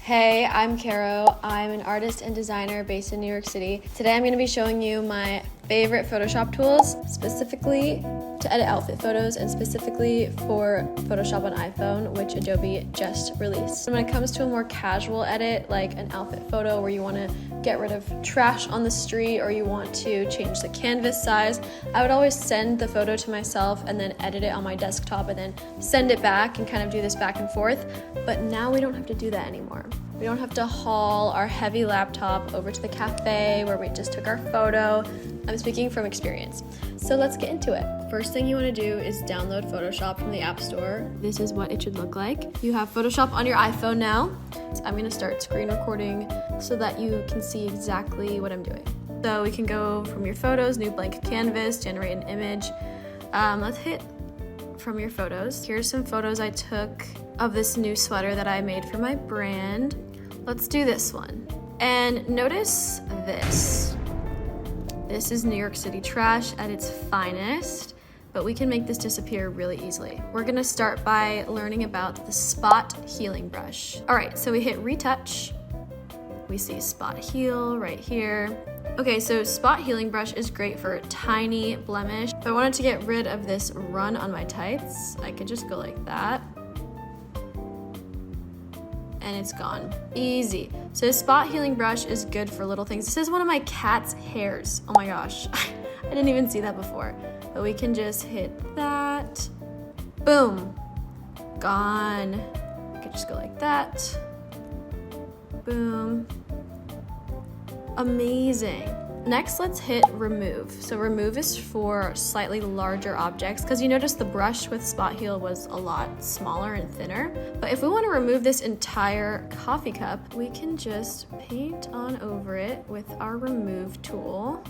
Hey, I'm Caro. I'm an artist and designer based in New York City. Today I'm going to be showing you my favorite Photoshop tools, specifically to edit outfit photos and specifically for Photoshop on iPhone, which Adobe just released. And when it comes to a more casual edit, like an outfit photo where you want to get rid of trash on the street or you want to change the canvas size, I would always send the photo to myself and then edit it on my desktop and then send it back and kind of do this back and forth. But now we don't have to do that anymore. We don't have to haul our heavy laptop over to the cafe where we just took our photo. I'm speaking from experience. So let's get into it. First thing you want to do is download Photoshop from the App Store. This is what it should look like. You have Photoshop on your iPhone now. So I'm going to start screen recording so that you can see exactly what I'm doing. So we can go from your photos, new blank canvas, generate an image. Let's hit from your photos. Here's some photos I took of this new sweater that I made for my brand. Let's do this one. And notice this. This is New York City trash at its finest, but we can make this disappear really easily. We're gonna start by learning about the spot healing brush. All right, so we hit retouch. We see spot heal right here. Okay, so spot healing brush is great for tiny blemish. If I wanted to get rid of this run on my tights, I could just go like that. And it's gone. Easy. So spot healing brush is good for little things. This is one of my cat's hairs. Oh my gosh. I didn't even see that before. But we can just hit that. Boom. Gone. I could just go like that. Boom. Amazing. Next, let's hit remove. So remove is for slightly larger objects because you notice the brush with spot heal was a lot smaller and thinner. But if we want to remove this entire coffee cup, we can just paint on over it with our remove tool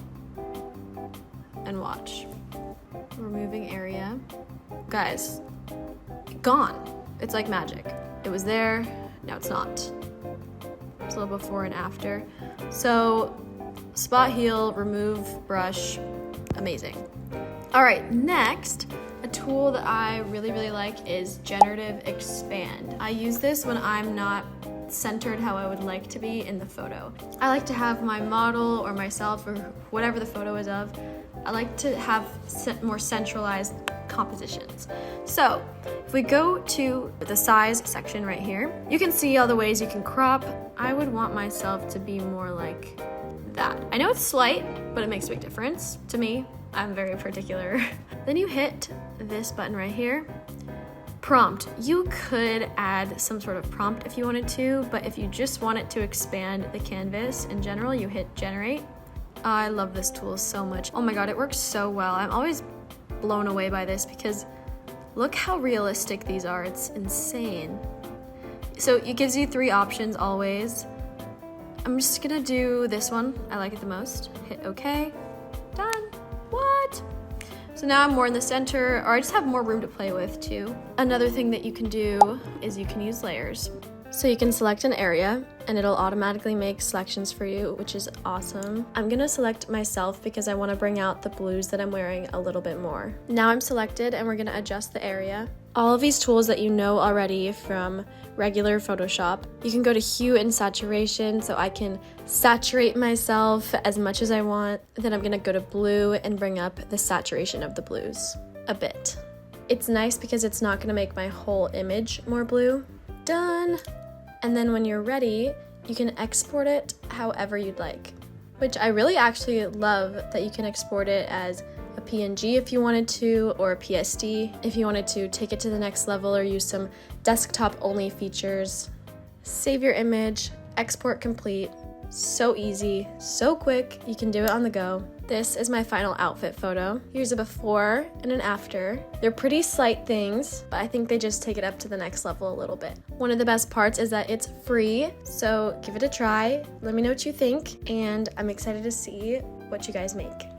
and watch. Removing area. Guys, gone. It's like magic. It was there, now it's not. It's a little before and after. So spot heal, remove, brush, amazing. All right, next, a tool that I really like is Generative Expand. I use this when I'm not centered how I would like to be in the photo. I like to have my model or myself or whatever the photo is of, I like to have more centralized compositions. So if we go to the size section right here, you can see all the ways you can crop. I would want myself to be more like that. I know it's slight, but it makes a big difference to me. I'm very particular. Then you hit this button right here. Prompt. You could add some sort of prompt if you wanted to, but if you just want it to expand the canvas in general, you hit generate. I love this tool so much. Oh my God, it works so well. I'm always blown away by this because look how realistic these are. It's insane. So it gives you 3 options always. I'm just gonna do this one. I like it the most. Hit OK. Done. What? So now I'm more in the center, or I just have more room to play with too. Another thing that you can do is you can use layers. So you can select an area and it'll automatically make selections for you, which is awesome. I'm gonna select myself because I wanna bring out the blues that I'm wearing a little bit more. Now I'm selected and we're gonna adjust the area. All of these tools that you know already from regular Photoshop, you can go to hue and saturation, so I can saturate myself as much as I want. Then I'm gonna go to blue and bring up the saturation of the blues a bit. It's nice because it's not gonna make my whole image more blue. Done. And then when you're ready, you can export it however you'd like, which I really actually love that you can export it as a PNG if you wanted to, or a PSD if you wanted to take it to the next level or use some desktop only features. Save your image, export complete. So easy, so quick, you can do it on the go. This is my final outfit photo. Here's a before and an after. They're pretty slight things, but I think they just take it up to the next level a little bit. One of the best parts is that it's free, so give it a try. Let me know what you think, and I'm excited to see what you guys make.